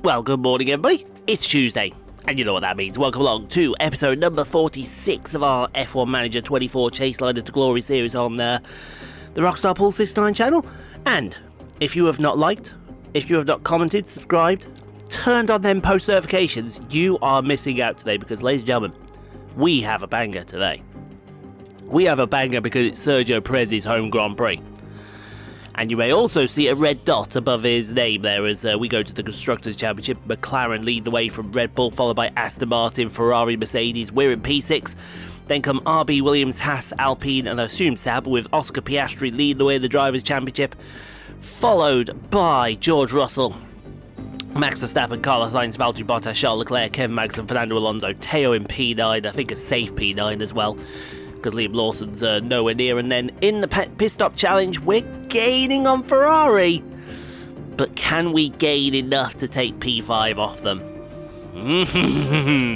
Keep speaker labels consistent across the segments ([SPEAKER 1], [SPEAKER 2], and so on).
[SPEAKER 1] Well, good morning, everybody. It's Tuesday, and you know what that means. Welcome along to episode number 46 of our F1 Manager 24 Chaseliner to Glory series on the Rockstar Pool 69 channel. And if you have not liked, if you have not commented, subscribed, turned on them post notifications, you are missing out today because, ladies and gentlemen, we have a banger today. We have a banger because it's Sergio Perez's home Grand Prix. And you may also see a red dot above his name there as we go to the Constructors' Championship. McLaren lead the way from Red Bull, followed by Aston Martin, Ferrari, Mercedes. We're in P6. Then come RB, Williams, Haas, Alpine, and I assume Saab, with Oscar Piastri lead the way in the Drivers' Championship. Followed by George Russell, Max Verstappen, Carlos Sainz, Valtteri Bottas, Charles Leclerc, Kevin Magnussen, Fernando Alonso, Theo in P9, I think a safe P9 as well, because Liam Lawson's nowhere near. And then in the pit stop challenge, we're gaining on Ferrari, but can we gain enough to take P5 off them?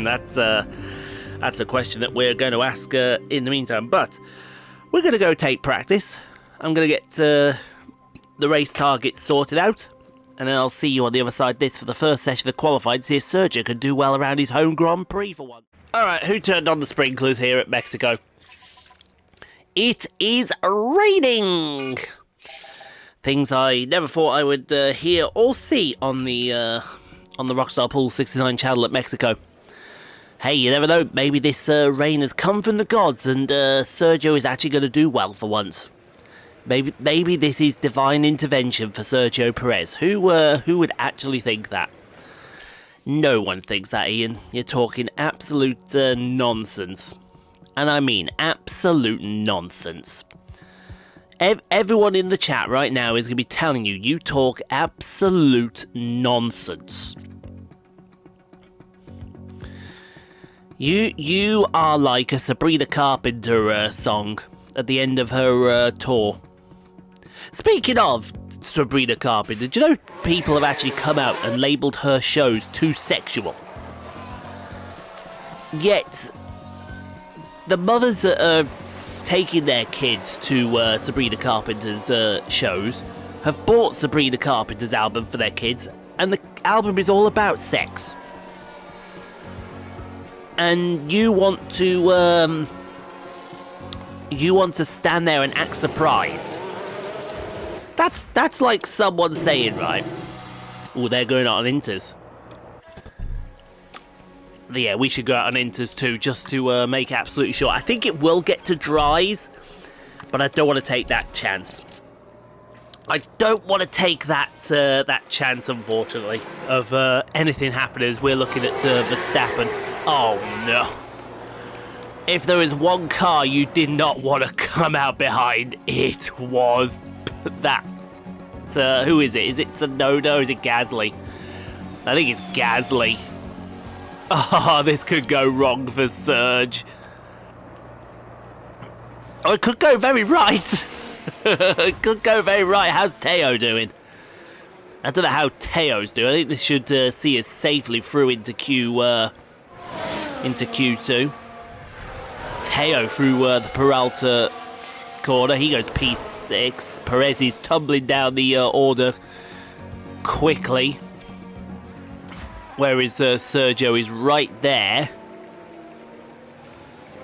[SPEAKER 1] That's a question that we're going to ask in the meantime. But we're going to go take practice. I'm going to get the race targets sorted out, and then I'll see you on the other side this for the first session of qualifying to see if Sergio can do well around his home Grand Prix for once. Alright, who turned on the sprinklers here at Mexico? It is raining! Things I never thought I would hear or see on the Rockstar Pool 69 channel at Mexico. Hey, you never know, maybe this rain has come from the gods and Sergio is actually going to do well for once. Maybe this is divine intervention for Sergio Perez. Who would actually think that? No one thinks that, Ian. You're talking absolute nonsense. And I mean absolute nonsense. Everyone in the chat right now is going to be telling you, you talk absolute nonsense. You are like a Sabrina Carpenter song at the end of her tour. Speaking of Sabrina Carpenter, do you know people have actually come out and labelled her shows too sexual? Yet the mothers that are taking their kids to Sabrina Carpenter's shows have bought Sabrina Carpenter's album for their kids, and the album is all about sex. And you want to stand there and act surprised. That's like someone saying, right, oh, they're going out on Inters. Yeah, we should go out on Inters too, just to make absolutely sure. I think it will get to dries, but I don't want to take that chance. I don't want to take that chance, unfortunately, of anything happening as we're looking at Verstappen. Oh no. If there is one car you did not want to come out behind, it was that. Who is it? Is it Tsunoda or is it Gasly? I think it's Gasly. Oh, this could go wrong for Serge. Oh, it could go very right. It could go very right. How's Theo doing? I don't know how Theo's doing. I think this should see us safely through into Q2. Theo through the Peralta corner. He goes P6. Perez is tumbling down the order quickly. Whereas Sergio is right there.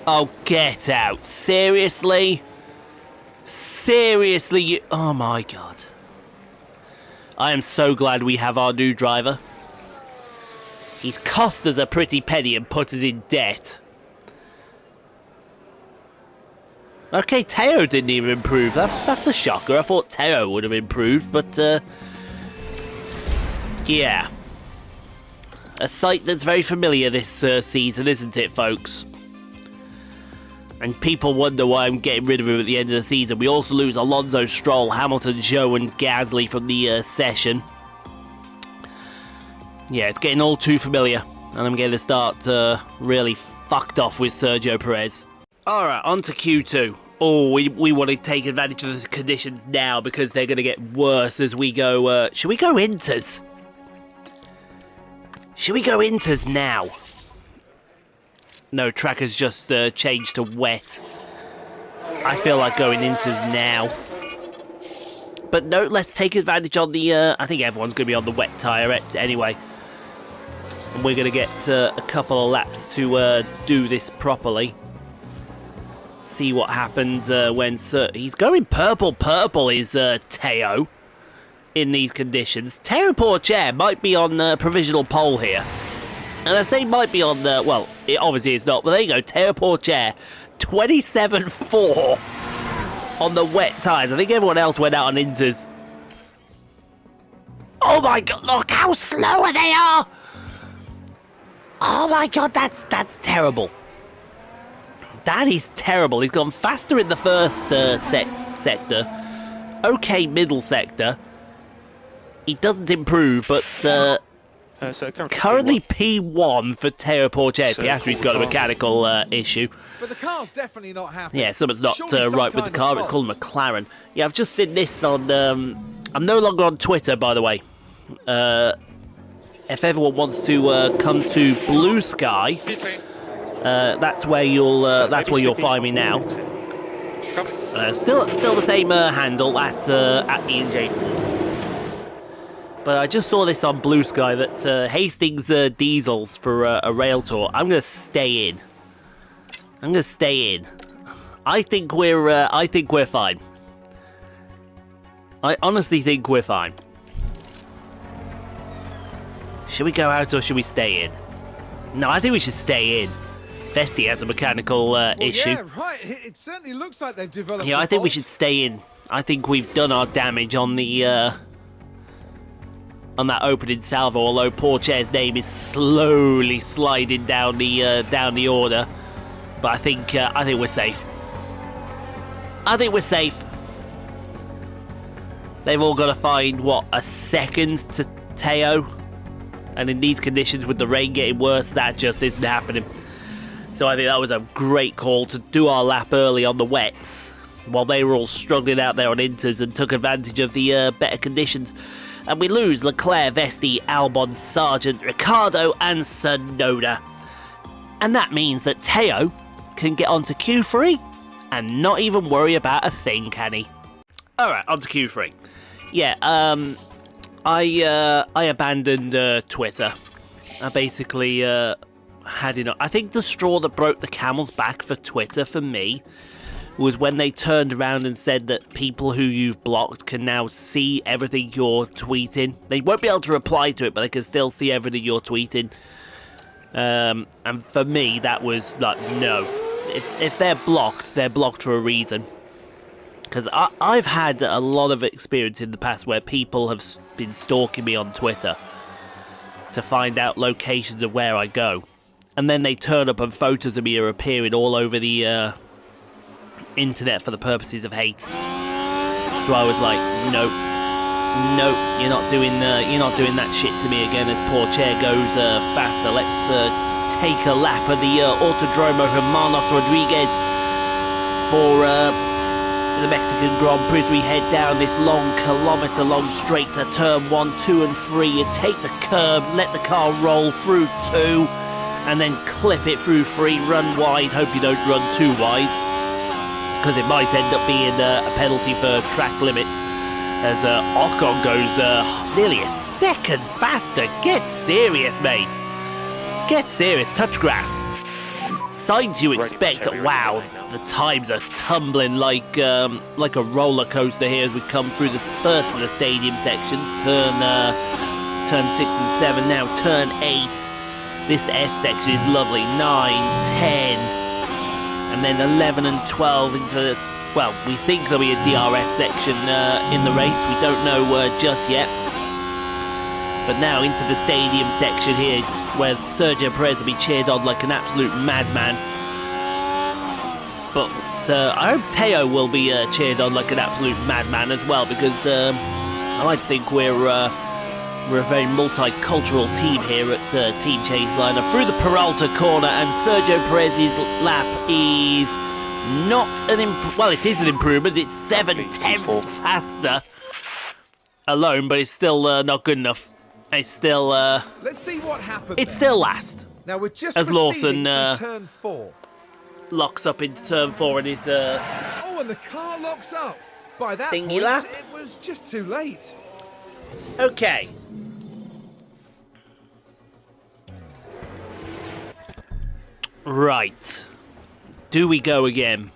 [SPEAKER 1] Oh, get out. Seriously? Seriously? Oh my god. I am so glad we have our new driver. He's cost us a pretty penny and put us in debt. Okay, Theo didn't even improve. That's a shocker. I thought Theo would have improved, but yeah. A sight that's very familiar this season, isn't it, folks? And people wonder why I'm getting rid of him at the end of the season. We also lose Alonso, Stroll, Hamilton, Zhou, and Gasly from the session. Yeah, it's getting all too familiar. And I'm going to start really fucked off with Sergio Perez. Alright, on to Q2. Oh, we want to take advantage of the conditions now because they're going to get worse as we go... should we go Inters? Should we go Inters now? No, track has just changed to wet. I feel like going Inters now. But no, let's take advantage on the... I think everyone's going to be on the wet tyre anyway. And we're going to get a couple of laps to do this properly. See what happens when... he's going purple, is Theo, in these conditions. Theo Pourchaire might be on provisional pole here. And I say might be on the... Well, obviously it's not, but there you go. Theo Pourchaire, 27.4 on the wet tyres. I think everyone else went out on inters. Oh my god, look how slow they are! Oh my god, that's terrible. That is terrible. He's gone faster in the first sector. Okay, middle sector. He doesn't improve, but currently P1 for Theo Pourchaire. Piastri's got a mechanical issue.
[SPEAKER 2] But the car's definitely not happy.
[SPEAKER 1] Yeah, something's not right with the car. It's called McLaren. Yeah, I've just seen this on... I'm no longer on Twitter, by the way. If everyone wants to come to Blue Sky, that's where you'll find me now. Still the same handle at ENJ. But I just saw this on Blue Sky that Hastings Diesels for a rail tour. I'm gonna stay in. I think we're fine. I honestly think we're fine. Should we go out or should we stay in? No, I think we should stay in. Vesti has a mechanical issue.
[SPEAKER 2] Yeah, right. It certainly looks like they've developed.
[SPEAKER 1] Yeah, I think we should stay in. I think we've done our damage on the on that opening salvo. Although Pourchaire's name is slowly sliding down the order, but I think we're safe. I think we're safe. They've all got to find what, a second to Theo. And in these conditions, with the rain getting worse, that just isn't happening. So I think that was a great call to do our lap early on the wets, while they were all struggling out there on inters, and took advantage of the better conditions. And we lose Leclerc, Vesti, Albon, Sargent, Ricciardo, and Tsunoda. And that means that Theo can get onto Q3 and not even worry about a thing, can he? Alright, onto Q3. Yeah, I abandoned Twitter. I basically had enough. I think the straw that broke the camel's back for Twitter for me was when they turned around and said that people who you've blocked can now see everything you're tweeting. They won't be able to reply to it, but they can still see everything you're tweeting. And for me, that was like, no. If they're blocked for a reason. Because I've had a lot of experience in the past where people have been stalking me on Twitter to find out locations of where I go. And then they turn up and photos of me are appearing all over the internet for the purposes of hate. So I was like, nope, you're not doing that shit to me again. As Pourchaire goes faster, let's take a lap of the Autodromo Hermanos Rodriguez for the Mexican Grand Prix as we head down this long kilometre-long straight to turn 1, 2 and 3. You take the curb, let the car roll through 2, and then clip it through 3, run wide. Hope you don't run too wide, because it might end up being a penalty for track limits, as Ocon goes nearly a second faster. Get serious, mate. Get serious. Touch grass. Signs you expect. Wow, the times are tumbling like a roller coaster here as we come through the first of the stadium sections. Turn 6 and 7 now. Turn 8. This S section is lovely. 9, 10, and then 11 and 12 into. Well, we think there'll be a DRS section in the race. We don't know just yet. But now into the stadium section here, where Sergio Perez will be cheered on like an absolute madman. But I hope Theo will be cheered on like an absolute madman as well, because I like to think we're a very multicultural team here at Team Chaseliner. Through the Peralta corner, and Sergio Perez's lap is not well, it is an improvement. It's 7/10 faster alone, but it's still not good enough. It's still
[SPEAKER 2] let's see what happens.
[SPEAKER 1] It's still last.
[SPEAKER 2] Now we're just
[SPEAKER 1] as Lawson
[SPEAKER 2] turn 4
[SPEAKER 1] locks up into turn 4 and is
[SPEAKER 2] oh, and the car locks up. By that point,
[SPEAKER 1] lap.
[SPEAKER 2] It was just too late.
[SPEAKER 1] Okay. Right. Do we go again?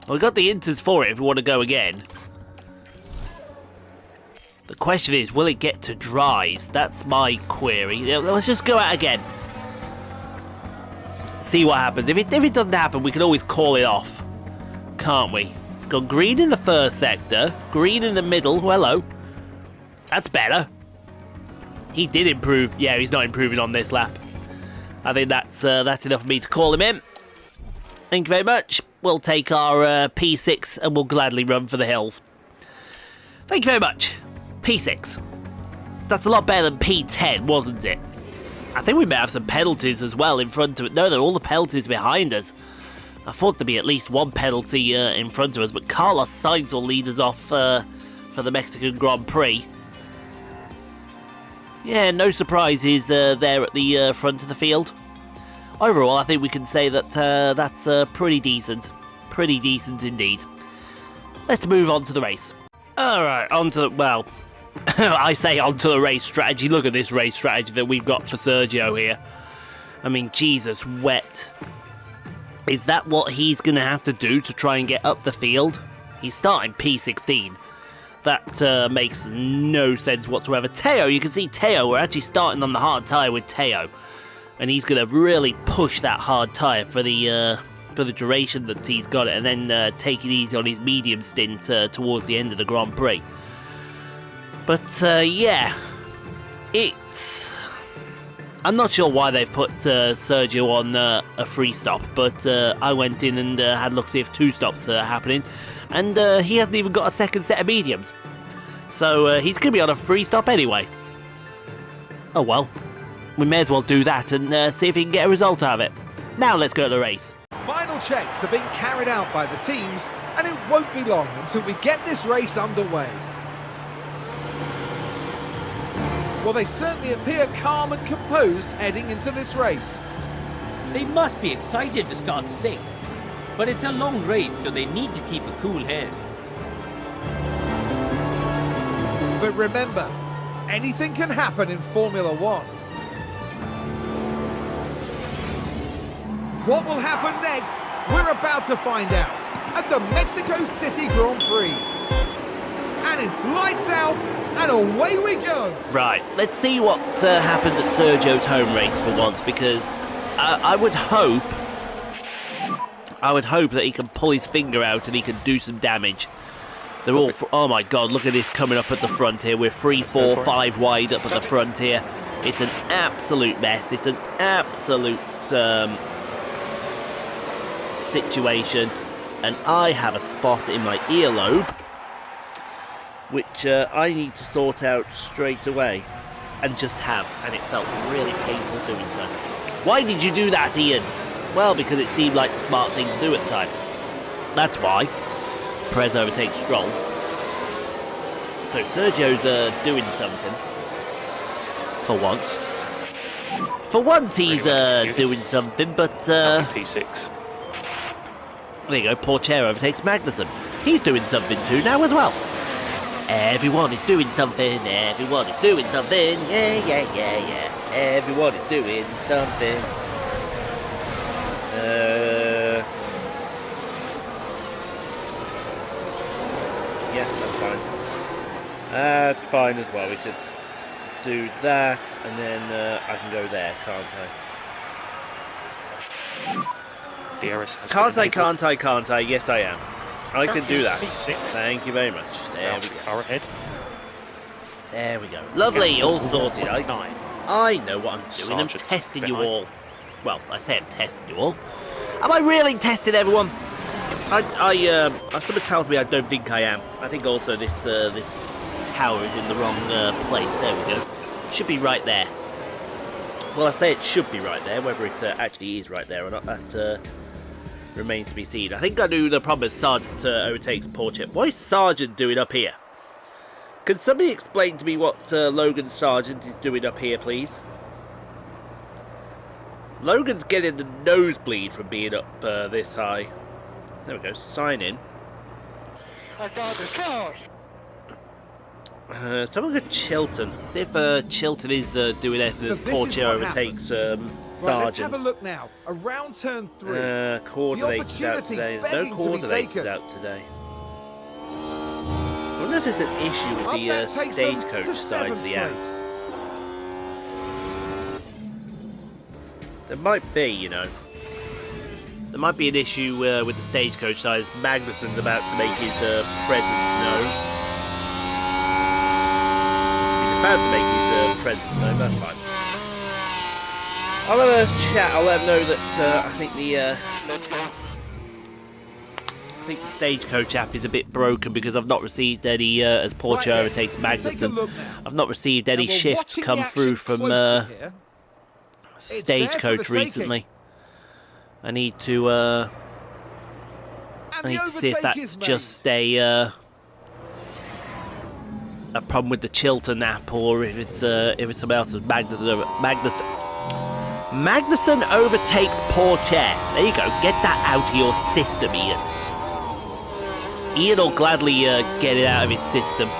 [SPEAKER 1] Well, we got the inters for it if we want to go again. The question is, will it get to dries? That's my query. Let's just go out again. See what happens. If it doesn't happen, we can always call it off. Can't we? It's gone green in the first sector. Green in the middle. Hello. That's better. He did improve. Yeah, he's not improving on this lap. I think that's enough for me to call him in. Thank you very much. We'll take our P6 and we'll gladly run for the hills. Thank you very much. P6. That's a lot better than P10, wasn't it? I think we may have some penalties as well in front of it. No, they're all the penalties behind us. I thought there'd be at least one penalty in front of us, but Carlos Sainz will lead us off for the Mexican Grand Prix. Yeah, no surprises there at the front of the field. Overall, I think we can say that that's pretty decent. Pretty decent indeed. Let's move on to the race. Alright, well, I say onto the race strategy. Look at this race strategy that we've got for Sergio here. I mean, Jesus, wet. Is that what he's going to have to do to try and get up the field? He's starting P16. That makes no sense whatsoever. Theo, you can see Theo, we're actually starting on the hard tyre with Theo. And he's going to really push that hard tyre for the duration that he's got it. And then take it easy on his medium stint towards the end of the Grand Prix. But, yeah. I'm not sure why they've put Sergio on a free stop. But I went in and had a look to see if 2 stops are happening. And he hasn't even got a second set of mediums. So he's going to be on a free stop anyway. Oh well. We may as well do that and see if he can get a result out of it. Now let's go to the race.
[SPEAKER 2] Final checks are being carried out by the teams, and it won't be long until we get this race underway. Well, they certainly appear calm and composed heading into this race.
[SPEAKER 3] They must be excited to start 6th, but it's a long race, so they need to keep a cool head.
[SPEAKER 2] But remember, anything can happen in Formula One. What will happen next? We're about to find out at the Mexico City Grand Prix. And it's lights out, and away we go.
[SPEAKER 1] Right, let's see what happens at Sergio's home race for once, because I would hope that he can pull his finger out and he can do some damage. They're all, oh my god, look at this coming up at the front here. We're 3, 4, 5 wide up at the front here. It's an absolute mess. It's an absolute situation. And I have a spot in my earlobe, which I need to sort out straight away. And just have. And it felt really painful doing so. Why did you do that, Ian? Well, because it seemed like the smart thing to do at the time. That's why. Perez overtakes Stroll. So Sergio's doing something. For once. For once he's doing something, but
[SPEAKER 4] P6.
[SPEAKER 1] There you go, Pourchaire overtakes Magnussen. He's doing something too now as well. Everyone is doing something, everyone is doing something, yeah, yeah, yeah, yeah. Everyone is doing something. Yeah, that's fine. That's fine as well. We could do that, and then I can go there, can't I?
[SPEAKER 4] DRS has
[SPEAKER 1] Can't I? Yes, I am. I can do that.
[SPEAKER 4] P6.
[SPEAKER 1] Thank you very much. There we go.
[SPEAKER 4] Car ahead.
[SPEAKER 1] There we go. Lovely, all sorted. I know what I'm doing. I'm testing you all. Well, I say I'm testing you all. Am I really testing everyone? Something tells me I don't think I am. I think also this tower is in the wrong place. There we go. Should be right there. Well, I say it should be right there. Whether it actually is right there or not, that remains to be seen. I think I knew the problem is Sargent overtakes Pourchaire. What is Sargent doing up here? Can somebody explain to me what Logan Sargent is doing up here, please? Logan's getting the nosebleed from being up this high. There we go, sign in. Someone got Chilton. See if Chilton is doing anything as Pourchaire overtakes Sargent.
[SPEAKER 2] Right, let's have a look now. Around turn 3.
[SPEAKER 1] Coordinators out today. There's no coordinators out today. I wonder if there's an issue with the stagecoach side of the app. There might be, you know. There might be an issue with the stagecoach side as Magnussen's about to make his presence known. He's about to make his presence known, that's fine. I'll have a chat, I'll let him know that I think the stagecoach app is a bit broken because I've not received any, as Pourchaire overtakes Magnussen, I've not received any shifts come through from stagecoach recently. I need to see if that's just a problem with the Chilton app or if it's something else. Magnussen overtakes Pourchaire. There you go. Get that out of your system, Ian. Ian will gladly get it out of his system.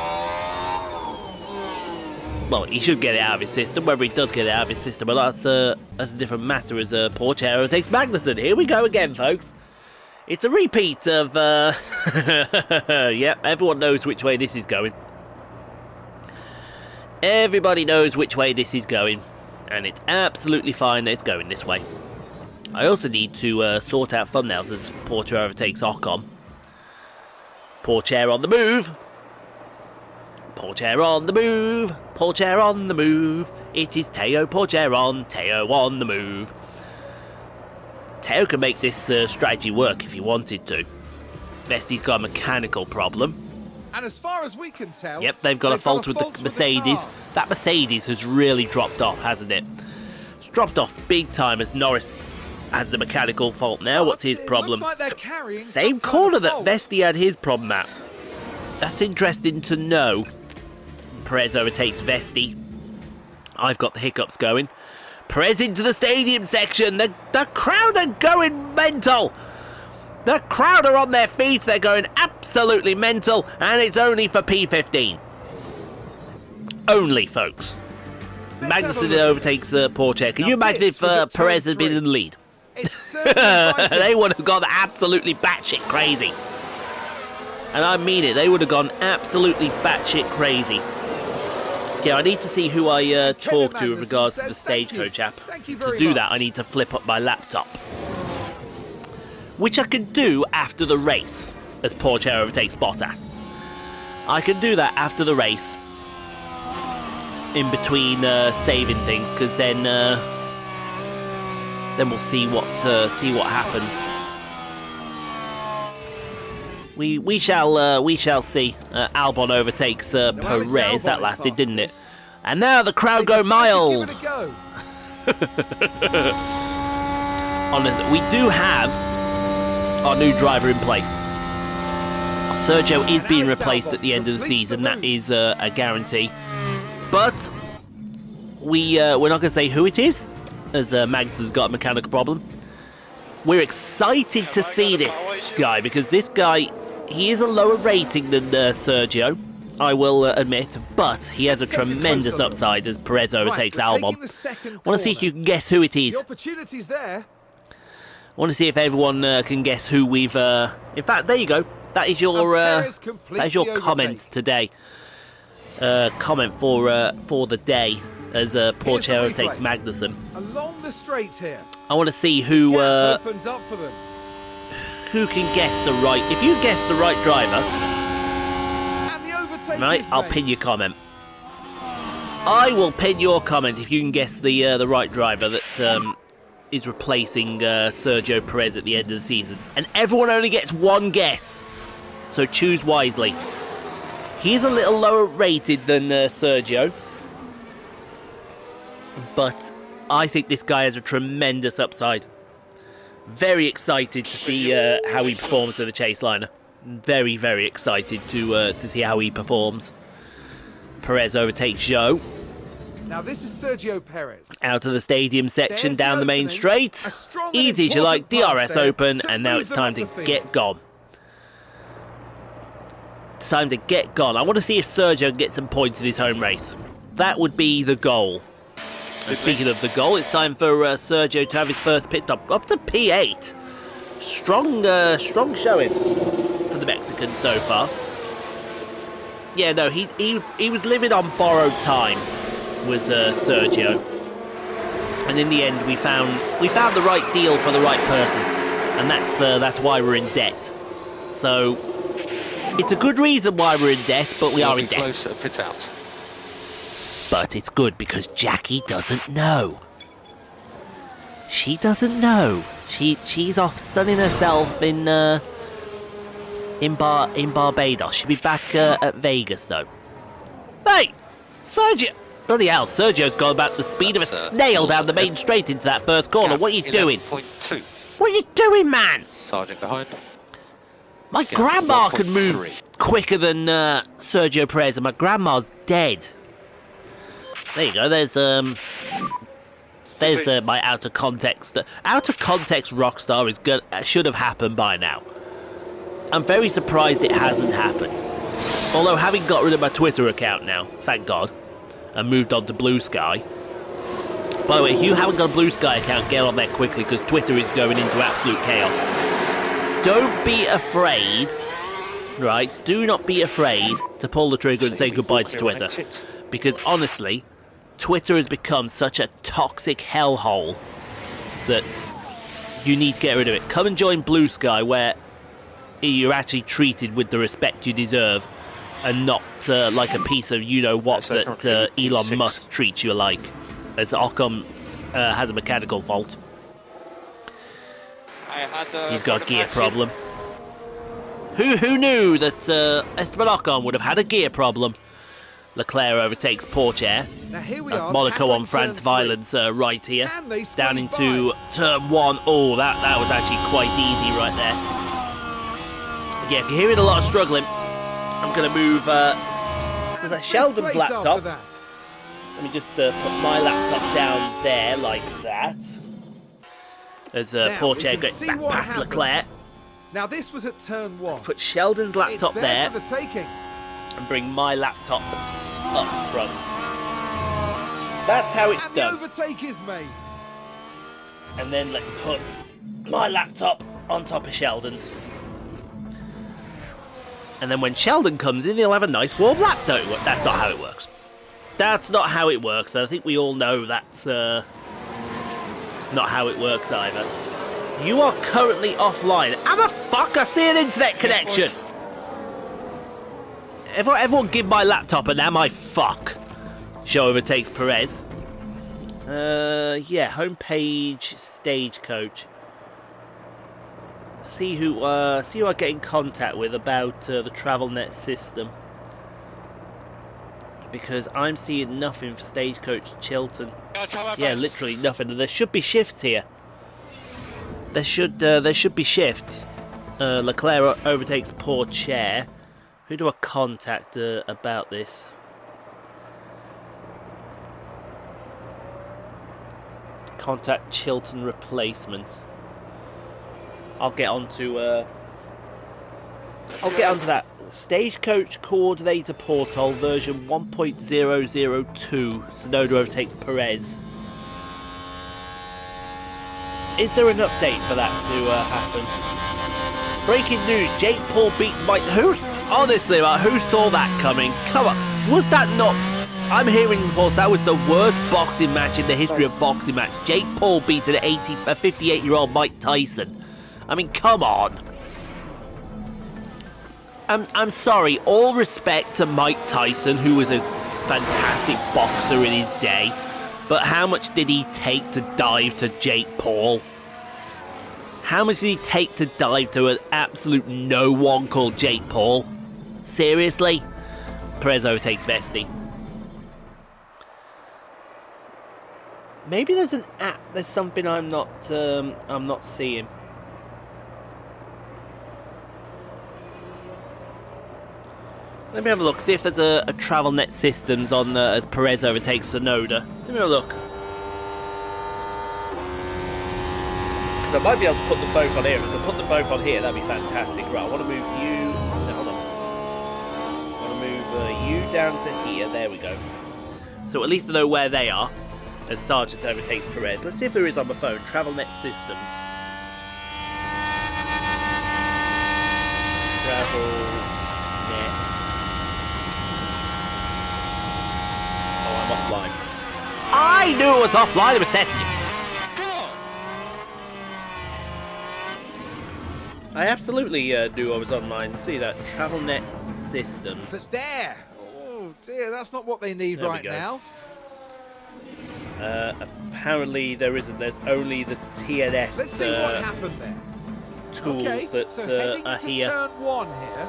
[SPEAKER 1] Well, he should get it out of his system. Whether he does get it out of his system, but that's a different matter as Pourchaire overtakes Magnussen. Here we go again, folks. It's a repeat of... Yep, everyone knows which way this is going. Everybody knows which way this is going. And it's absolutely fine that it's going this way. I also need to sort out thumbnails as Pourchaire overtakes Ocon. Pourchaire on the move. Pourchaire on the move. Pourchaire on the move. It is Theo Pourchaire on. Theo on the move. Theo can make this strategy work if he wanted to. Vesti's got a mechanical problem.
[SPEAKER 2] And as far as we can tell,
[SPEAKER 1] yep, they've got a fault with the Mercedes. That Mercedes has really dropped off, hasn't it? It's dropped off big time as Norris has the mechanical fault now. What's his problem?
[SPEAKER 2] Like
[SPEAKER 1] same corner that Vesti had his problem at. That's interesting to know. Perez overtakes Vesti. I've got the hiccups going. Perez into the stadium section. The crowd are going mental. The crowd are on their feet. They're going absolutely mental. And it's only for P15. Only, folks. Magnussen overtakes Pourchaire. Can you imagine if Perez had been in the lead? They would have gone absolutely batshit crazy. And I mean it. They would have gone absolutely batshit crazy. Yeah, I need to see who I talk to with regards to the stagecoach app. To do that, I need to flip up my laptop. Which I can do after the race, as Pourchaire overtakes Bottas. I can do that after the race. In between saving things, because then we'll see what happens. We shall see. Albon overtakes Perez. That lasted, didn't it? And now the crowd go mild. Honestly, we do have our new driver in place. Sergio is being replaced at the end of the season. That is a guarantee. But we're not going to say who it is, as Mags has got a mechanical problem. We're excited to see this guy, because this guy, he is a lower rating than Sergio, I will admit, but he has a tremendous upside as Perez overtakes Albon. I want to see if you can guess who it is.
[SPEAKER 2] The opportunity's there.
[SPEAKER 1] I want to see if everyone can guess who we've... In fact, there you go. That is your comment today. Comment for the day as Pourchaire overtakes Magnussen.
[SPEAKER 2] Along the straight here.
[SPEAKER 1] I want to see who
[SPEAKER 2] opens up for them.
[SPEAKER 1] Who can guess the right. If you guess the right driver,
[SPEAKER 2] And the overtake
[SPEAKER 1] right, I'll pin your comment. I will pin your comment if you can guess the right driver that is replacing Sergio Perez at the end of the season. And everyone only gets one guess, so choose wisely. He's a little lower rated than Sergio, but I think this guy has a tremendous upside. Very excited to see how he performs for the Chaseliner. Very, very excited to see how he performs. Perez overtakes Zhou.
[SPEAKER 2] Now this is Sergio Perez.
[SPEAKER 1] Out of the stadium section, down the main straight. Easy as you like, DRS open, and now it's time to get gone. It's time to get gone. I want to see if Sergio gets some points in his home race. That would be the goal. And speaking of the goal, it's time for Sergio to have his first pit stop. Up to P8. Strong showing for the Mexican so far. Yeah, no, he was living on borrowed time, was Sergio. And in the end, we found the right deal for the right person, and that's why we're in debt. So it's a good reason why we're in debt, but we are in debt.
[SPEAKER 4] Close at pit out.
[SPEAKER 1] But it's good because Jackie doesn't know. She doesn't know. She's off sunning herself in Barbados. She'll be back at Vegas though. Hey, Sergio! Bloody hell, Sergio's gone about the speed of a snail down the main straight into that first corner. What are you doing?
[SPEAKER 4] 11.2.
[SPEAKER 1] What are you doing, man?
[SPEAKER 4] Sergeant behind.
[SPEAKER 1] My grandma can move quicker than Sergio Perez, and my grandma's dead. There you go. There's my out of context Rockstar is good. Should have happened by now. I'm very surprised it hasn't happened. Although having got rid of my Twitter account now, thank God, and moved on to Blue Sky. By the way, if you haven't got a Blue Sky account, get on there quickly because Twitter is going into absolute chaos. Don't be afraid, right? Do not be afraid to pull the trigger and say goodbye to Twitter. Because honestly, Twitter has become such a toxic hellhole that you need to get rid of it. Come and join Blue Sky where you're actually treated with the respect you deserve and not like a piece of you-know-what that Elon Musk treats you like. As Ockham has a mechanical fault. He's got a gear problem. Who knew that Esteban Ocon would have had a gear problem? Leclerc overtakes Pourchaire. That's Monaco on France violence right here. Down into turn 1. Oh, that was actually quite easy right there. Yeah, if you're hearing a lot of struggling, I'm going to move Sheldon's laptop. Let me just put my laptop down there like that. As Pourchaire gets back past Leclerc.
[SPEAKER 2] Now this was at turn 1.
[SPEAKER 1] Let's put Sheldon's laptop there
[SPEAKER 2] for the taking.
[SPEAKER 1] and bring my laptop up front. That's how it's
[SPEAKER 2] and
[SPEAKER 1] done.
[SPEAKER 2] The overtake is made.
[SPEAKER 1] And then let's put my laptop on top of Sheldon's. And then when Sheldon comes in, he'll have a nice warm lap. No, that's not how it works. That's not how it works. I think we all know that's not how it works either. You are currently offline. How the fuck? I see an internet connection. Everyone give my laptop and am I fuck? Show overtakes Perez. Yeah, homepage, stagecoach. See who I get in contact with about the TravelNet system. Because I'm seeing nothing for Stagecoach Chilton. Yeah, literally nothing. There should be shifts here. There should be shifts. Leclerc overtakes Pourchaire. Who do I contact about this? Contact Chilton replacement. I'll get onto that. Stagecoach Coordinator Portal version 1.002. Tsunoda overtakes Perez. Is there an update for that to happen? Breaking news: Jake Paul beats Mike. Honestly, who saw that coming? Come on, was that not? I'm hearing reports that was the worst boxing match in the history of boxing match. Jake Paul beat a 58-year-old Mike Tyson. I mean, come on. I'm sorry, all respect to Mike Tyson, who was a fantastic boxer in his day, but how much did he take to dive to Jake Paul? How much did he take to dive to an absolute no-one called Jake Paul? Seriously? Perez overtakes Vesti. Maybe there's an app, there's something I'm not seeing. Let me have a look, see if there's a TravelNet systems on as Perez overtakes Tsunoda. Let me have a look. Because I might be able to put them both on here. If I can put them both on here, that'd be fantastic. Right, I want to move you. No, hold on. down to here. There we go. So at least I know where they are as Sargent overtakes Perez. Let's see if there is on my phone. TravelNet Systems. TravelNet. Oh, I'm offline. I knew it was offline. I was testing it. I absolutely knew I was online. See that? TravelNet Systems.
[SPEAKER 2] But there! Oh dear, that's not what they need right now.
[SPEAKER 1] Apparently there isn't. There's only the TNS
[SPEAKER 2] Let's see what happened there.
[SPEAKER 1] tools that
[SPEAKER 2] so heading
[SPEAKER 1] are
[SPEAKER 2] into
[SPEAKER 1] here.
[SPEAKER 2] turn 1 here.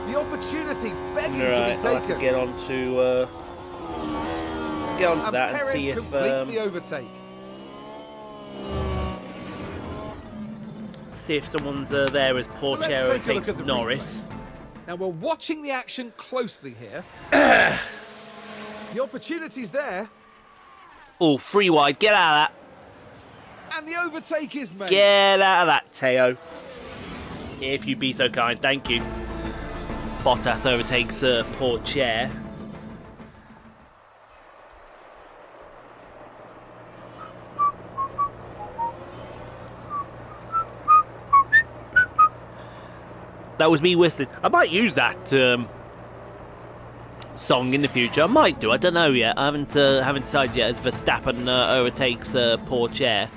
[SPEAKER 2] The opportunity begging
[SPEAKER 1] Right,
[SPEAKER 2] to be
[SPEAKER 1] I'll have
[SPEAKER 2] taken.
[SPEAKER 1] to get on to that and
[SPEAKER 2] Perez
[SPEAKER 1] see if
[SPEAKER 2] completes the overtake.
[SPEAKER 1] see if someone's there as Pourchaire
[SPEAKER 2] Let's take a look
[SPEAKER 1] overtakes
[SPEAKER 2] at the
[SPEAKER 1] Norris.
[SPEAKER 2] Now we're watching the action closely here. The opportunity's there,
[SPEAKER 1] Oh, free wide. Get out of that.
[SPEAKER 2] and the overtake is made.
[SPEAKER 1] Get out of that, Theo. If you'd be so kind. Thank you. Bottas overtakes Pourchaire. That was me whistling. I might use that song in the future. I might do. I don't know yet. I haven't decided yet as Verstappen overtakes Pourchaire.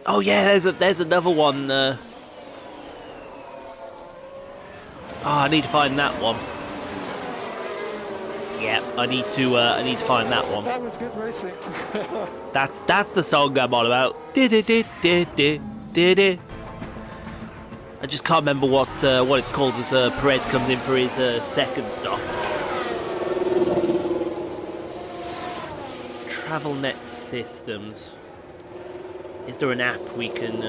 [SPEAKER 1] Oh yeah, there's another one. Oh, I need to find that one. Yeah, I need to find that one.
[SPEAKER 4] That was good racing.
[SPEAKER 1] That's the song I'm on about. I just can't remember what it's called as Perez comes in for his second stop. TravelNet Systems. Is there an app we can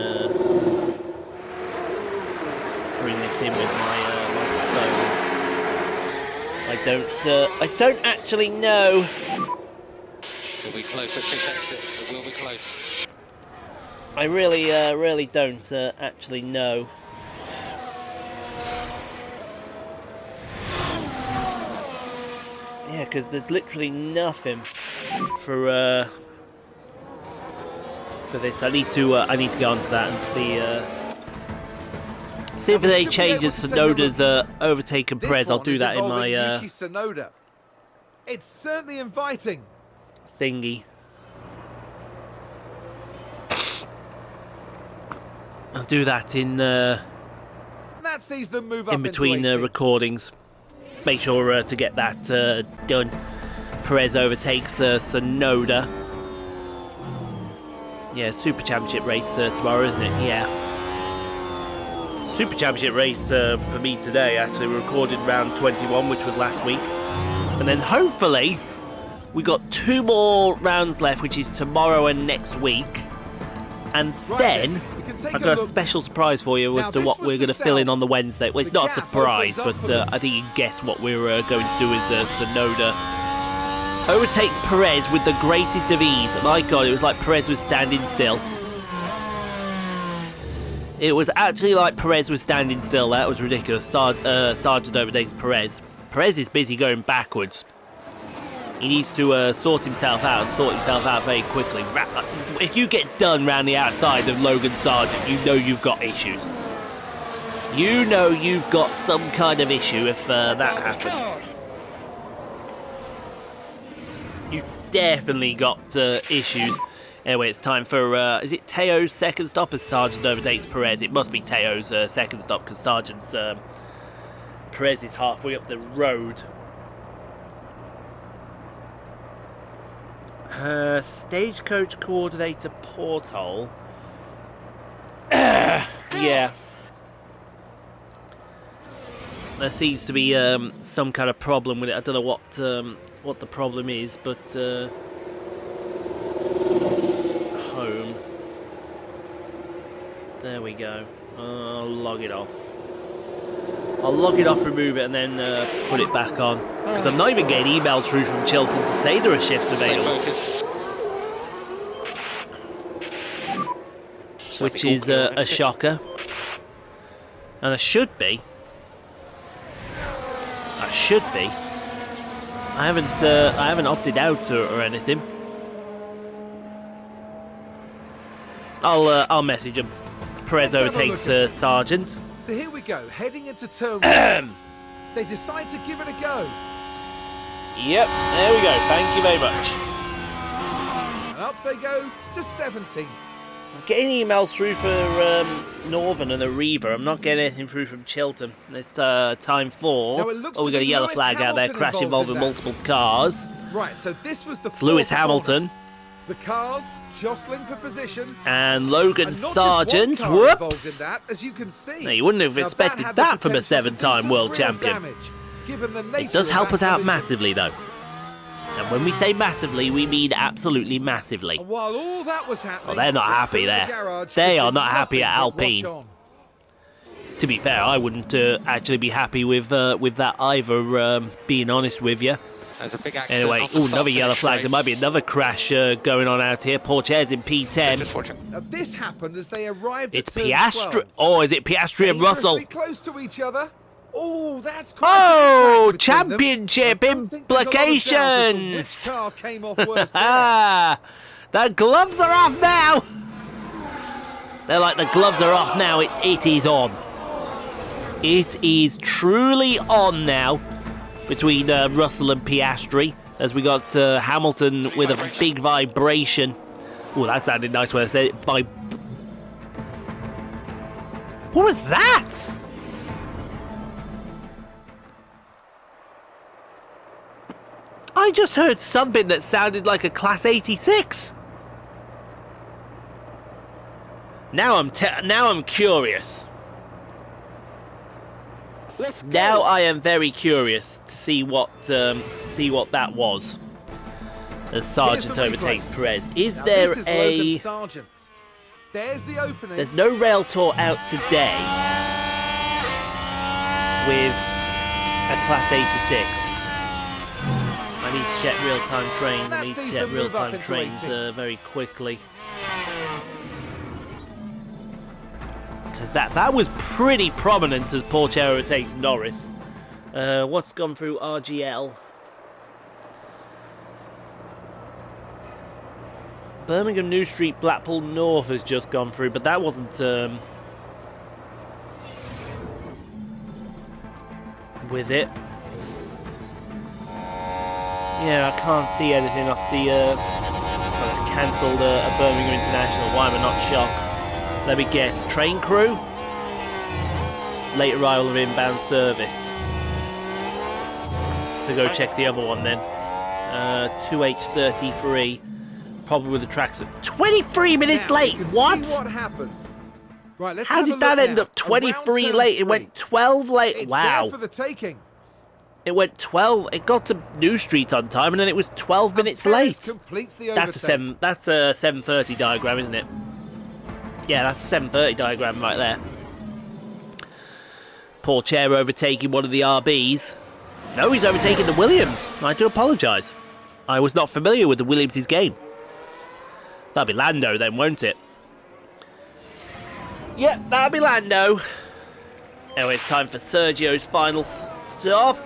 [SPEAKER 1] bring this in with my phone? I don't actually know.
[SPEAKER 4] We'll be close at this exit. It will be close.
[SPEAKER 1] I really don't actually know. Yeah, because there's literally nothing for this. I need to get onto that and see if there are any changes. Sonoda's overtaken Perez. I'll do that in my
[SPEAKER 2] Yuki Tsunoda. It's certainly inviting.
[SPEAKER 1] Thingy. I'll do that in
[SPEAKER 2] That sees them move up
[SPEAKER 1] in between
[SPEAKER 2] into 18th.
[SPEAKER 1] recordings. Make sure to get that done. Perez overtakes Tsunoda. Yeah, Super Championship race tomorrow, isn't it? Yeah. Super Championship race for me today. Actually, we recorded round 21, which was last week. And then hopefully, we got 2 more rounds left, which is tomorrow and next week. And then, I've got a special surprise for you as to what we're going to fill in on the Wednesday. Well, it's not a surprise, but I think you can guess what we're going to do is Tsunoda overtakes Perez with the greatest of ease. My God, it was like Perez was standing still. It was actually like Perez was standing still. That was ridiculous. Sargent overtakes Perez. Perez is busy going backwards. He needs to sort himself out very quickly. If you get done round the outside of Logan Sargent, you know you've got issues. You know you've got some kind of issue if that happens. You definitely got issues. Anyway, it's time for, is it Teo's second stop as Sargent overtakes Perez? It must be Teo's second stop because Sargent's, Perez is halfway up the road. Stagecoach coordinator porthole. Yeah. There seems to be some kind of problem with it. I don't know what the problem is, but home. There we go. I'll log it off. I'll log it off, remove it, and then put it back on. Because I'm not even getting emails through from Chilton to say there are shifts available. Which is a shocker. And I should be. I should be. I haven't opted out or anything. I'll message him. Perez overtakes Sargent.
[SPEAKER 2] So here we go, heading into turn 1. They decide to give it a go.
[SPEAKER 1] Yep, there we go. Thank you very much.
[SPEAKER 2] And up they go to 17th.
[SPEAKER 1] I'm getting emails through for Northern and the Reaver. I'm not getting anything through from Chiltern. It's time 4.
[SPEAKER 2] Now it looks
[SPEAKER 1] Oh, we
[SPEAKER 2] to
[SPEAKER 1] got a
[SPEAKER 2] be
[SPEAKER 1] yellow
[SPEAKER 2] Lewis
[SPEAKER 1] flag out there.
[SPEAKER 2] Hamilton
[SPEAKER 1] Crash
[SPEAKER 2] involved in
[SPEAKER 1] involving
[SPEAKER 2] that.
[SPEAKER 1] multiple cars.
[SPEAKER 2] Right, so this was the
[SPEAKER 1] It's Lewis
[SPEAKER 2] fourth corner.
[SPEAKER 1] Hamilton
[SPEAKER 2] The cars jostling for position.
[SPEAKER 1] and Logan
[SPEAKER 2] And not
[SPEAKER 1] Sargent.
[SPEAKER 2] just one car involved in
[SPEAKER 1] Whoops!
[SPEAKER 2] that, as you can see.
[SPEAKER 1] Now, you wouldn't have
[SPEAKER 2] Now,
[SPEAKER 1] expected
[SPEAKER 2] had the
[SPEAKER 1] that from a
[SPEAKER 2] potential to do
[SPEAKER 1] 7-time
[SPEAKER 2] some
[SPEAKER 1] world
[SPEAKER 2] real
[SPEAKER 1] champion.
[SPEAKER 2] damage, given the
[SPEAKER 1] It
[SPEAKER 2] nature
[SPEAKER 1] does
[SPEAKER 2] of
[SPEAKER 1] help
[SPEAKER 2] that
[SPEAKER 1] us out
[SPEAKER 2] collision.
[SPEAKER 1] massively, though. And when we say massively, we mean absolutely massively.
[SPEAKER 2] And while all that was happening,
[SPEAKER 1] Well, they're not
[SPEAKER 2] the
[SPEAKER 1] happy
[SPEAKER 2] crew in
[SPEAKER 1] there.
[SPEAKER 2] the garage
[SPEAKER 1] They
[SPEAKER 2] could
[SPEAKER 1] are
[SPEAKER 2] do
[SPEAKER 1] not happy at
[SPEAKER 2] nothing but
[SPEAKER 1] Alpine.
[SPEAKER 2] watch on.
[SPEAKER 1] To be fair, I wouldn't actually be happy with that either, being honest with you.
[SPEAKER 4] There's a big accident.
[SPEAKER 1] Anyway,
[SPEAKER 4] on the start
[SPEAKER 1] another yellow
[SPEAKER 4] finish
[SPEAKER 1] flag.
[SPEAKER 4] straight.
[SPEAKER 1] There might be another crash going on out here. Pourchaire's in
[SPEAKER 4] So
[SPEAKER 1] P10.
[SPEAKER 4] just watch it.
[SPEAKER 2] Now this happened as they arrived
[SPEAKER 1] It's
[SPEAKER 2] at turn
[SPEAKER 1] Piastri.
[SPEAKER 2] 12.
[SPEAKER 1] Oh, is it Piastri and Russell?
[SPEAKER 2] Dangerously close to each other. Oh, that's quite
[SPEAKER 1] Oh,
[SPEAKER 2] an impact between them.
[SPEAKER 1] championship
[SPEAKER 2] I don't think there's a lot of doubt as to
[SPEAKER 1] implications.
[SPEAKER 2] Which car came off worse there?
[SPEAKER 1] Ah, the gloves are off now. They're like, the gloves are off now. It is on. It is truly on now between Russell and Piastri, as we got Hamilton with a big vibration. Oh, that sounded nice when I said it. What was that? I just heard something that sounded like a Class 86. Now I'm curious. Now I am very curious to see what that was. As Sargent
[SPEAKER 2] Here's the
[SPEAKER 1] overtakes
[SPEAKER 2] replay.
[SPEAKER 1] Perez. Is
[SPEAKER 2] Now,
[SPEAKER 1] there
[SPEAKER 2] this is
[SPEAKER 1] a?
[SPEAKER 2] Logan Sargent. There's the opening.
[SPEAKER 1] There's no rail tour out today with a Class 86. I need to check real-time trains.
[SPEAKER 2] That
[SPEAKER 1] I need to
[SPEAKER 2] sees
[SPEAKER 1] check
[SPEAKER 2] them move up
[SPEAKER 1] real-time
[SPEAKER 2] into
[SPEAKER 1] trains
[SPEAKER 2] 18.
[SPEAKER 1] very quickly. Because that was pretty prominent as Pourchaire overtakes Norris. What's gone through RGL? Birmingham New Street, Blackpool North has just gone through, but that wasn't with it. Yeah, I can't see anything off the cancelled a Birmingham International. Why am I not shocked? Let me guess. Train crew? Late arrival of inbound service. So go check the other one then. 2H33. Probably with the tracks at 23 minutes
[SPEAKER 2] Now,
[SPEAKER 1] late.
[SPEAKER 2] you can
[SPEAKER 1] What?
[SPEAKER 2] See what happened? Right, let's
[SPEAKER 1] How
[SPEAKER 2] have a
[SPEAKER 1] did that
[SPEAKER 2] look
[SPEAKER 1] end
[SPEAKER 2] now.
[SPEAKER 1] up 23
[SPEAKER 2] Around
[SPEAKER 1] late? It
[SPEAKER 2] turn
[SPEAKER 1] went
[SPEAKER 2] 3.
[SPEAKER 1] 12 late.
[SPEAKER 2] It's
[SPEAKER 1] Wow.
[SPEAKER 2] there for the taking.
[SPEAKER 1] It went 12. It got to New Street on time, and then it was 12 minutes
[SPEAKER 2] And Perez
[SPEAKER 1] late.
[SPEAKER 2] completes the
[SPEAKER 1] That's a 7:30 diagram, isn't it? Yeah, that's a 7:30 diagram right there. Pourchaire overtaking one of the RBs. No, he's overtaking the Williams. I do apologise. I was not familiar with the Williams' game. That'll be Lando then, won't it? Yep, that'll be Lando. Anyway, it's time for Sergio's final stop.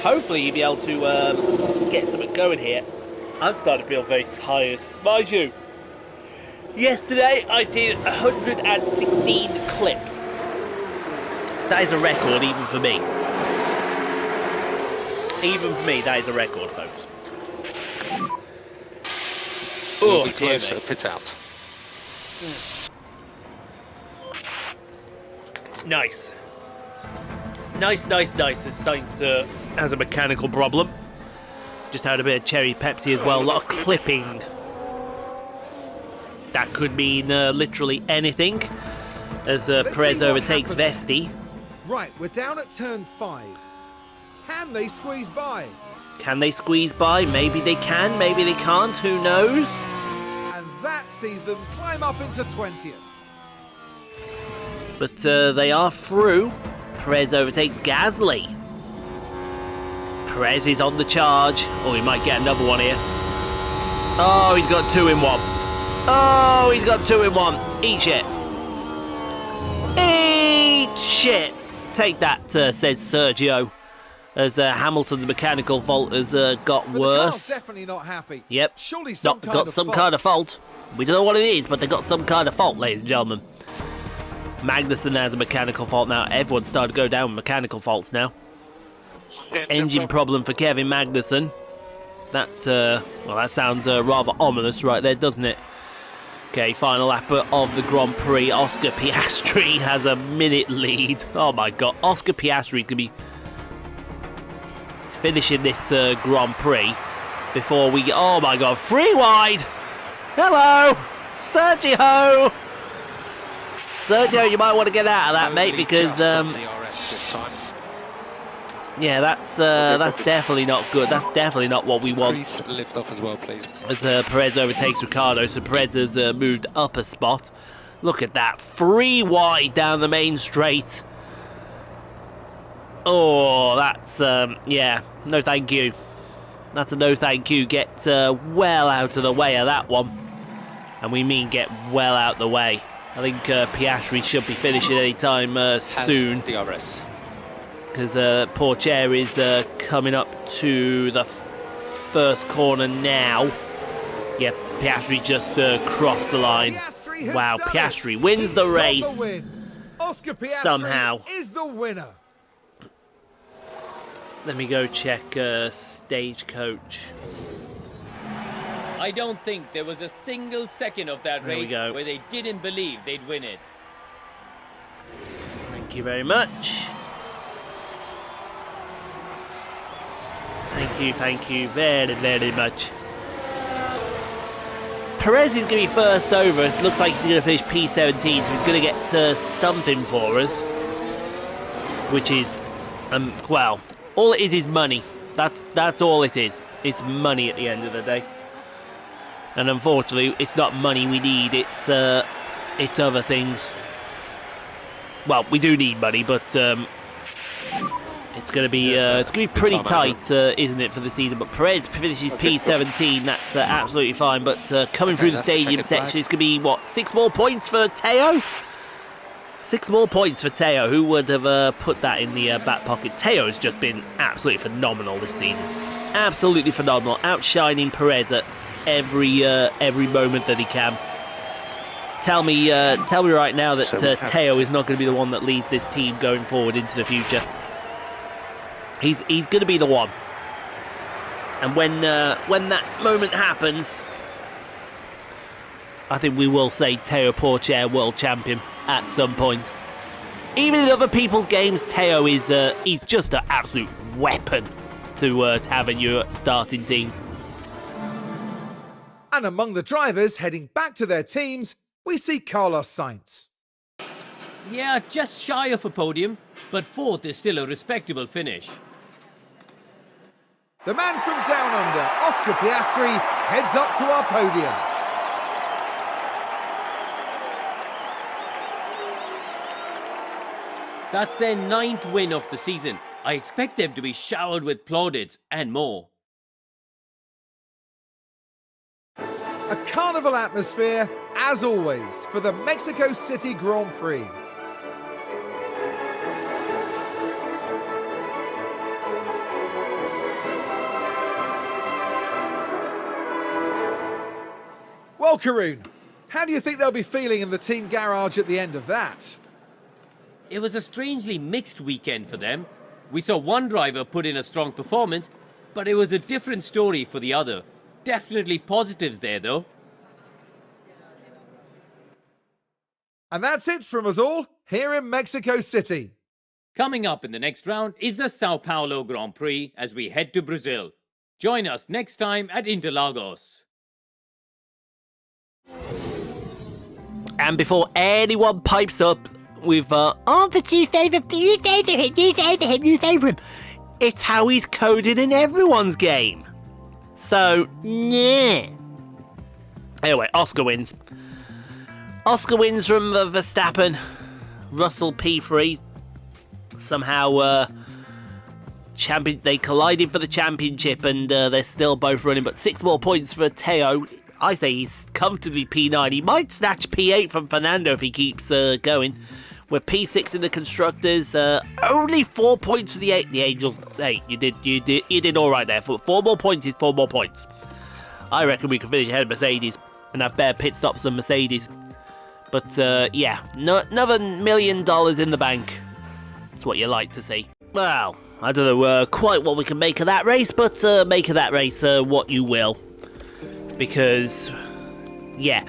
[SPEAKER 1] Hopefully you'll be able to get something going here. I'm starting to feel very tired. Mind you, yesterday I did 116 clips. That is a record even for me. Even for me, that is a record, folks.
[SPEAKER 4] We'll
[SPEAKER 1] Oh,
[SPEAKER 4] be
[SPEAKER 1] dear
[SPEAKER 4] close
[SPEAKER 1] me.
[SPEAKER 4] at the pit out.
[SPEAKER 1] Nice. Nice. It's starting to has a mechanical problem. Just had a bit of cherry Pepsi as well. A lot of clipping. That could mean literally anything. As
[SPEAKER 2] Let's
[SPEAKER 1] Perez
[SPEAKER 2] see what
[SPEAKER 1] overtakes
[SPEAKER 2] happened.
[SPEAKER 1] Vesti.
[SPEAKER 2] Right, we're down at turn 5. Can they squeeze by?
[SPEAKER 1] Can they squeeze by? Maybe they can, maybe they can't. Who knows?
[SPEAKER 2] And that sees them climb up into 20th.
[SPEAKER 1] But they are through. Perez overtakes Gasly. Perez is on the charge. Oh, he might get another one here. Oh, he's got 2 in 1. Oh, he's got 2 in 1. Eat shit. Eat shit. Take that, says Sergio. as Hamilton's mechanical fault has got
[SPEAKER 2] But the
[SPEAKER 1] worse.
[SPEAKER 2] car's definitely not happy.
[SPEAKER 1] Yep,
[SPEAKER 2] Surely some
[SPEAKER 1] got kind of fault. We don't know what it is, but they got some kind of fault, ladies and gentlemen. Magnussen has a mechanical fault now. Everyone's starting to go down with mechanical faults now. Engine problem for Kevin Magnussen. That, well, that sounds rather ominous right there, doesn't it? Okay, final lap of the Grand Prix. Oscar Piastri has a minute lead. Oh my god, Oscar Piastri is going to be finishing this Grand Prix before we get... Oh my god, free wide! Hello! Sergio! Sergio, you might want to get out of that, mate, because... yeah, that's definitely not good. That's definitely not what we want.
[SPEAKER 4] Lift off as well, please.
[SPEAKER 1] As Perez overtakes Ricciardo, so Perez has moved up a spot. Look at that, free wide down the main straight. Oh, that's, yeah, no thank you. That's a no thank you. Get well out of the way of that one. And we mean get well out the way. I think Piastri should be finishing any time soon.
[SPEAKER 4] DRS.
[SPEAKER 1] Because Pourchaire is coming up to the first corner now. Yeah, Piastri just crossed the line. Wow, Piastri wins the race.
[SPEAKER 2] Oscar Piastri
[SPEAKER 1] somehow
[SPEAKER 2] is the winner.
[SPEAKER 1] Let me go check Stagecoach.
[SPEAKER 3] I don't think there was a single second of that
[SPEAKER 1] There we
[SPEAKER 3] race
[SPEAKER 1] go.
[SPEAKER 3] where they didn't believe they'd win it.
[SPEAKER 1] Thank you very much. Thank you very, very much. Perez is going to be first over. It looks like he's going to finish P17, so he's going to get something for us. Which is, well, all it is money. That's all it is. It's money at the end of the day. And unfortunately, it's not money we need. It's other things. Well, we do need money, but it's going to be pretty tight, isn't it, for the season? But Perez finishes P17. That's absolutely fine. But coming through the stadium section, it's going to be what, 6 more points for Theo? 6 more points for Theo. Who would have put that in the back pocket? Theo has just been absolutely phenomenal this season. Absolutely phenomenal, outshining Perez at every moment that he can. Tell me right now that Theo is not going to be the one that leads this team going forward into the future. He's going to be the one. And when that moment happens, I think we will say Theo Pourchaire world champion at some point. Even in other people's games, Theo is he's just an absolute weapon to have in your starting team.
[SPEAKER 2] And among the drivers heading back to their teams, we see Carlos Sainz.
[SPEAKER 3] Yeah, just shy of a podium, but 4th is still a respectable finish.
[SPEAKER 2] The man from down under, Oscar Piastri, heads up to our podium.
[SPEAKER 3] That's their 9th win of the season. I expect them to be showered with plaudits and more.
[SPEAKER 2] A carnival atmosphere, as always, for the Mexico City Grand Prix. Well, Karun, how do you think they'll be feeling in the team garage at the end of that?
[SPEAKER 3] It was a strangely mixed weekend for them. We saw one driver put in a strong performance, but it was a different story for the other. Definitely positives there, though.
[SPEAKER 2] And that's it from us all here in Mexico City.
[SPEAKER 3] Coming up in the next round is the Sao Paulo Grand Prix as we head to Brazil. Join us next time at Interlagos.
[SPEAKER 1] And before anyone pipes up with, oh, but you favour him. It's how he's coded in everyone's game. So, yeah. Anyway, Oscar wins. Oscar wins from Verstappen. Russell P3. Somehow, they collided for the championship and they're still both running. But 6 more points for Theo. I say he's comfortably P9. He might snatch P8 from Fernando if he keeps going. We're P6 in the constructors. Only 4 points for the Angels. Hey, you did all right there. 4 more points is 4 more points. I reckon we can finish ahead of Mercedes and have better pit stops than Mercedes. But yeah, another $1 million in the bank. That's what you like to see. Well, I don't know quite what we can make of that race, but make of that race what you will. Because, yeah,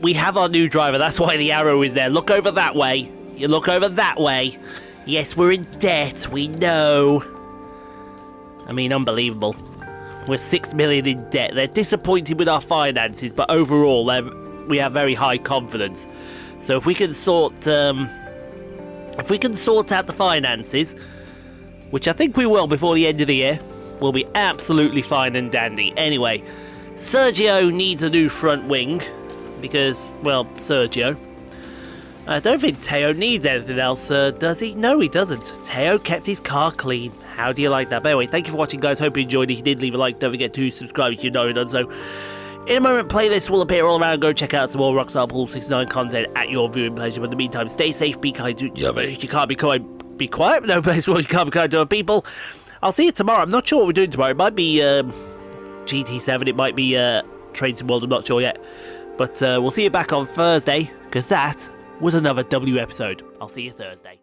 [SPEAKER 1] we have our new driver. That's why the arrow is there. Look over that way. You look over that way. Yes, we're in debt. We know. I mean, unbelievable. We're $6 million in debt. They're disappointed with our finances, but overall, we have very high confidence. So if we can sort out the finances, which I think we will before the end of the year, we'll be absolutely fine and dandy. Anyway, Sergio needs a new front wing because, well, Sergio. I don't think Theo needs anything else, does he? No, he doesn't. Theo kept his car clean. How do you like that? But anyway, thank you for watching, guys. Hope you enjoyed it. If you did, leave a like. Don't forget to subscribe if you know you've done so. In a moment, playlists will appear all around. Go check out some more Rockstar Pool 69 content at your viewing pleasure. But in the meantime, stay safe, be kind to each other. You can't be quiet. No place where you can't be kind to other people. I'll see you tomorrow. I'm not sure what we're doing tomorrow. It might be GT7. It might be Train Sim World. I'm not sure yet. But we'll see you back on Thursday, because that was another W episode. I'll see you Thursday.